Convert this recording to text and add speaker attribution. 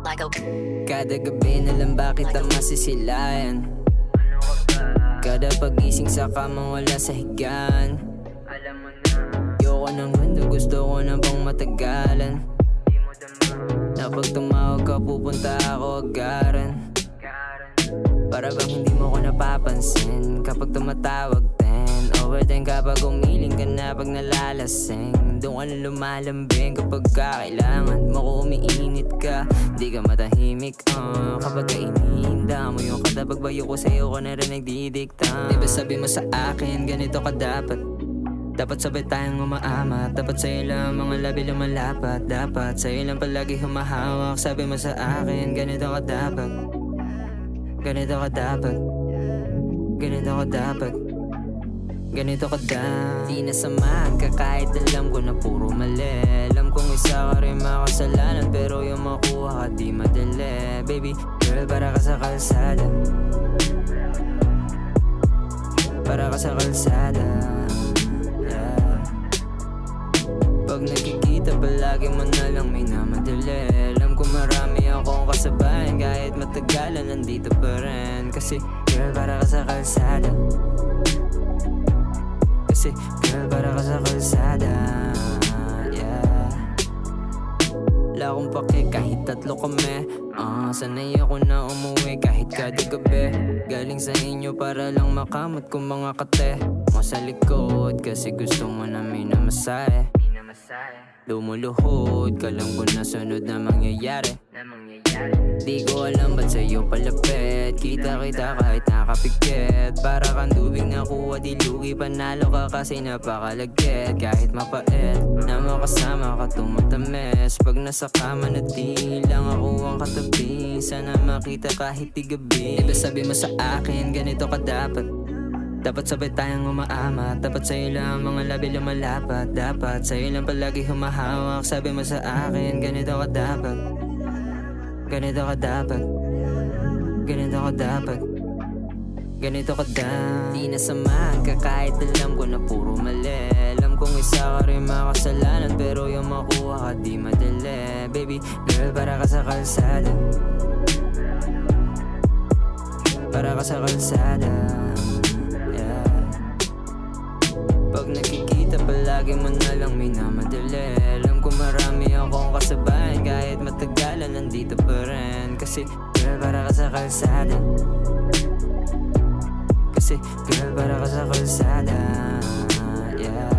Speaker 1: like a.
Speaker 2: Kada gabi na lang bakit ang masisilayan. Kada pagising sa kama wala sa higaan. Ayoko ng mundo, gusto ko na bang matagalan. Na pag tumawag ka pupunta ako agaran. Para bang hindi mo ko napapansin kapag tumatawag din. Overtime kapag umiling ka na pag nalalasing. Doon ka na lumalambing kapag kailangan mo ko umiinit ka. Di ka matahimik kapag iniinda mo yung katabag bayo ko sa'yo ko na rin nagdidikta. Diba sabi mo sa akin ganito ka dapat. Dapat sabay tayong umaamat. Dapat sa'yo lang mga labi lumalapat. Dapat sa'yo lang palagi humahawak. Sabi mo sa akin ganito ka dapat. Ganito ka dapat. Ganito ka dapat. Ganito ka dapat. Di nasamahan ka kahit alam ko na puro mali. Alam kong isa ka rin makasalanan, pero yung makuha ka di madali. Baby girl, para ka sa kalsada. Para ka sa kalsada. Pag nakikita palagi mo na lang may namadali. Alam ko marami akong kasabayan, kahit matagalan nandito pa rin. Kasi girl para ka sa kalsada. Kasi girl para ka sa kalsada. Yeah. Wala akong pake kahit tatlo kami. Sanay ako na umuwi kahit kada gabi. Galing sa inyo para lang makamot ko mga kate mo sa likod. Kasi gusto mo na may namasahe. Lumuluhod ka lang kung nasunod na mangyayari. Di ko alam ba't sa'yo palapit. Kita-kita kahit nakapikit. Para kang tubig nakuha di lugi. Panalo ka kasi napakalagkit. Kahit mapait na makasama ka tumatamis. Pag nasa kama na di lang ako ang katabi. Sana makita kahit di gabi. Diba sabi mo sa akin ganito ka dapat. Dapat sabay tayong umaamat. Dapat sa'yo lang mga labi lumalapat. Dapat sa'yo lang palagi humahawak. Sabi mo sa akin ganito ka dapat. Ganito ka dapat. Ganito ka dapat. Ganito ka dapat. Di nasamahan ka kahit alam ko na puro mali. Alam kong isa ka rin makasalanan, pero yung makuha ka di madali. Baby girl para ka sa kalsada. Para ka sa kalsada. Pag nakikita palagi mo na lang may namadali. Alam ko marami akong kasabayan, kahit matagalan nandito pa rin. Kasi girl para ka sa kalsada. Kasi girl para ka sa kalsada. Yeah.